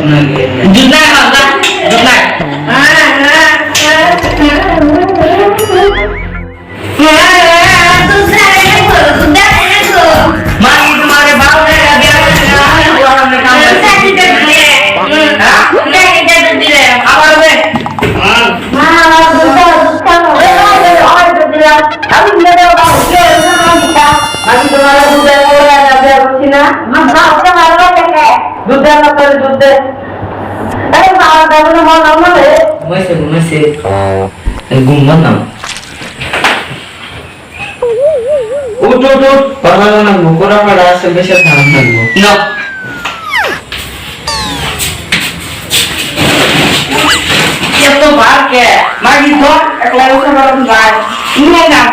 Junai apa? Junai. Mari kemarin baru ya biar orang mereka apa be? Masih gumban nam. Udah, parang nang kurang ada sebesar tangan nang. No. Siap tuh pakai. Magi tuh, eklar usah orang lain. Ini nang.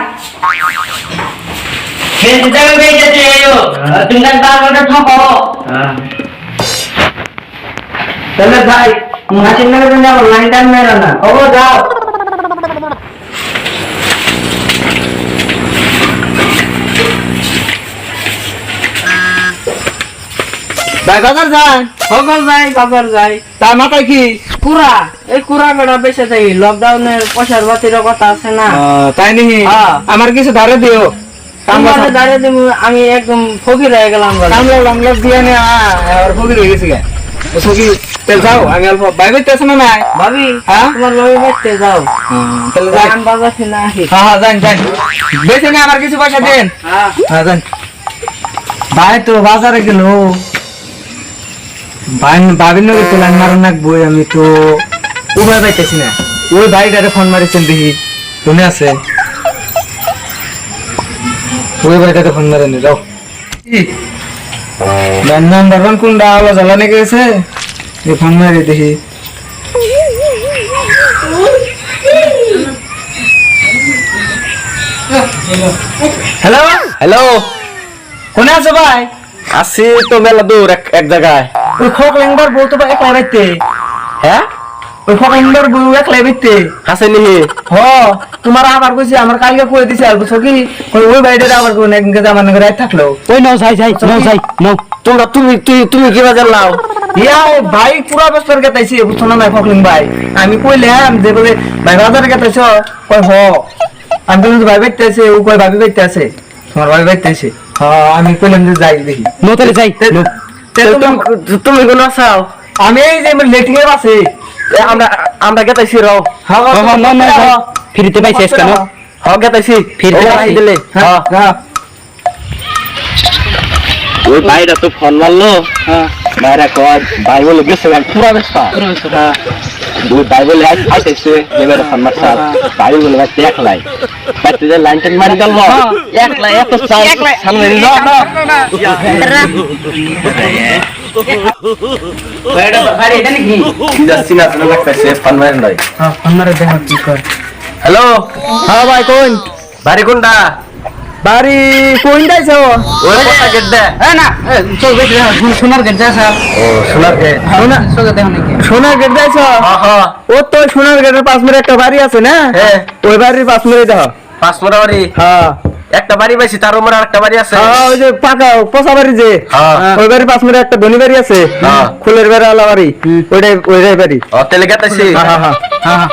Kita beda ayo. Tinggal tahu ada apa. चलो भाई machine में जाओ line time में रहना ओ जाओ भाई बाजार जाए ता माथा की কুরা এই কুরা বেড়া বেঁচে যাই লকডাউনের পয়সার বাতির কথা আছে না তাই নাকি আমার কিছু ধারে দিও কামলা ধারে দিব আমি একদম ফকির হয়ে গেলাম কামলা দিয়ে নে আর ফকির হয়ে গেছি কি তেল যাও আমি অল্প ভাই বাইতেছ না নাই ভাবি হ্যাঁ তোমার ভাবি বাইতে যাও তাহলে যান বাজার থেকে আসি হ্যাঁ যান বেশি না আমার কিছু পয়সা দেন হ্যাঁ যান ভাই তো বাজারে গেল ভাই ভাবির নগে তো লাইন মারন নাকবো আমি তো উপায় পাইতেছি না ওই ভাইটারে ফোন মারিছেন দেখি শুনে আছে ওই ভাইটারে ফোন মারেন যাও নাম্বার 1 কোনটা আলো জ্বালানে গেছে এই ফোন মারি দেখি হ্যালো হ্যালো কোনে আছো ভাই আসি তো মেলা দূর এক জায়গায় ওই খোকলেঙ্গর বউ তো এক লাইতে হ্যাঁ ওই খোকলেঙ্গর বউ এক লাইতে আছে নি হ তোমার আবার কইছি আমার কালকে কই দিছে আর বুঝো কি ওই বাইরে আবার কোন একদিন আমার নগর রাত থাকলো ওই নাও নাও তোমরা তুমি কি বাজার লাও ইয়া ভাই পুরা বছর গেতাইছি বুঝছো না নাই খোকলিং ভাই আমি কইলাম যে বলে ভাই বাজারে গেতাইছো কই হ আমি তো ভাই বাইতেছে ও কই ভাবি বাইতেছে তোমার ভাই বাইতেছে হ্যাঁ আমি কইলাম যে যাই দেখি নো তাহলে যাই তুমি কোন আসাও আমি এই যে লেটিং এর আছে আমরা গেতাইছি রাও হ্যাঁ না ফিরতে পাইছিস কেন হ্যাঁ গেতাইছি ফিরতে পাইছি দিলে হ্যাঁ ওই ভাইরা তো ফোন মারলো হ্যাঁ ভাইরা কয় ভাই বলে গেছে পুরা ব্যস্তা হ্যাঁ ওই ভাই বলে আইতেছে এবারে ফোন মারছে ভাই বলে ভাই একলাই বাইতে যে লাইন টাইম মারি গেল একলাই এত চাই সামনে যাও না ভাইরা ভাই এটা নাকি যাচ্ছি না তুমি লাগতেছে ফোন মারেন ভাই হ্যাঁ ফোন মারে দেখো কি কয় হ্যালো হ্যাঁ ভাই কোন বাড়ি কোনটা বাড়ি কোন যাইছো ওই কোথা গেট দে হ্যাঁ না চল গেট সোনার গেট যাইছো ও সোনার গেট সোজা দেখো নাকি সোনার গেট যাইছো হ্যাঁ ও তো সোনার গেটের পাশ মেরে একটা বাড়ি আছে না হ্যাঁ ওই বাড়ির পাশ মেরে দেখো পাশ মেরে বাড়ি হ্যাঁ একটা বাড়ি পাইছি তার উপর আরেকটা বাড়ি আছে হ্যাঁ ওই যে পাকা পোষা বাড়ি যে ওই বাড়ির পাশ মেরে একটা ধনী বাড়ি আছে ফুলের বেড়া আলা বাড়ি ওইটাই বাড়ি ও তেলে গেতাছি হ্যাঁ হ্যাঁ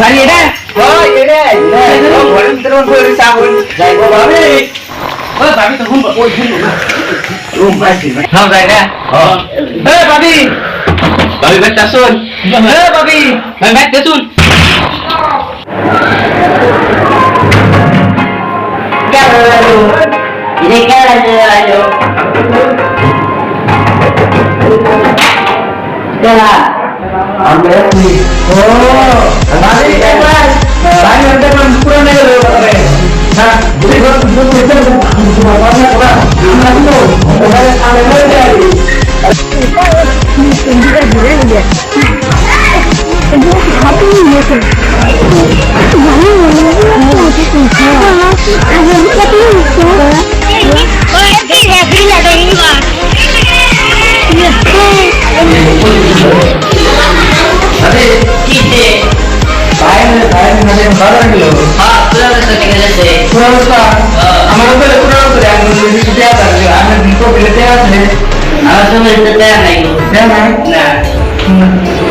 ভাই এটা ওই এটা ঘরের ভিতরে বসে সাবন যাইবো ভাবি ওই ভাবি তো ঘুম ওই ঘুম রুম পাইছি না যাই না এ ভাবি ভাবি বেটা শুন এ ভাবি ভাই বেটা শুন ini cara ayo ya ambil ni oh tadi kan tadi ada kan kurang ada loh nah jadi kalau kita cuma banyak orang kita itu orang yang ada dari ini juga dia happy ya kan আসলে এটা দেয়া নাই দেয়া নাই না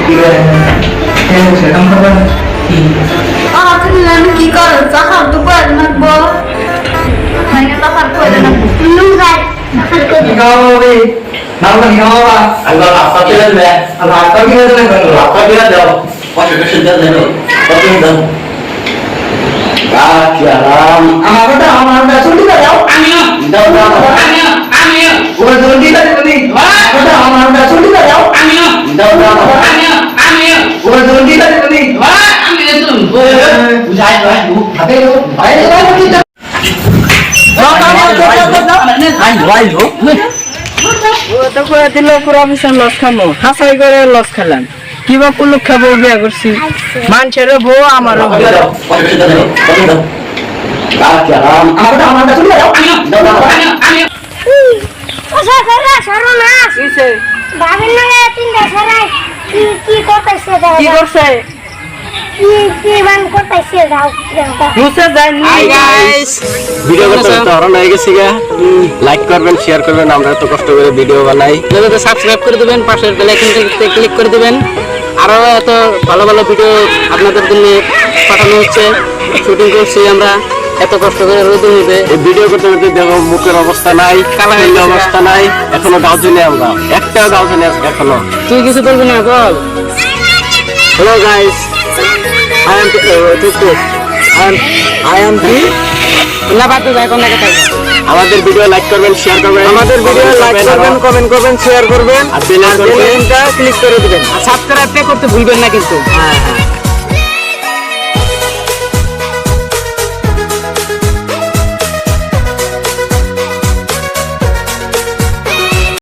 কি করে সেরকম খবর কি আমি কি করো চাকার তো করে নাকবো খাইনা চাকার করে নাকবো লুঙ্গাই চাকার করে খাওয়াবে নাও খাওয়াবা আল্লাহ রাস্তা চলে যাবে আল্লাহ রাস্তা কি হয়ে যাবে রাস্তা কি হয়ে যাও কষ্ট কষ্ট যাবে কত দাও কি আরাম আমার জলদি দাও আমিও দাও দাও আমিও ওরে জলদি দাও তুমি আমার জলদি দাও আমিও দাও দাও আমিও ওরে জলদি দাও তুমি আমিও তুমি বুঝাই দাও হাতে দাও ভাই দাও কি দাও হাসাই করে লস খেলাম কিবা পুলুক খাবো বিয়া করছি মানুষের বউ আমারও কি করছে ভিডিও করতে ধরন হয়ে গেছি গা লাইক করবেন শেয়ার করবেন আমরা এত কষ্ট করে ভিডিও বানাই সাবস্ক্রাইব করে দিবেন পাশের বেল আইকনটাতে ক্লিক করে দিবেন আরো এত ভালো ভালো ভিডিও আপনাদের জন্য পাঠানো হচ্ছে শুটিং করছি আমরা এত কষ্ট করে রোদে নিবে এই ভিডিও করতে করতে দেখো মুখের অবস্থা নাই কালারের অবস্থা নাই এখনো গাও জেনে আমরা একটাও গাও জেনে এখনো তুই কিছু বলবি না বল hello guys I am the আমাদের ভিডিও লাইক করবেন শেয়ার করবেন আমাদের ভিডিও লাইক করবেন কমেন্ট করবেন শেয়ার করবেন আর বেল আইকনটা ক্লিক করে দিবেন আর সাবস্ক্রাইব করতে ভুলবেন না কিন্তু হ্যাঁ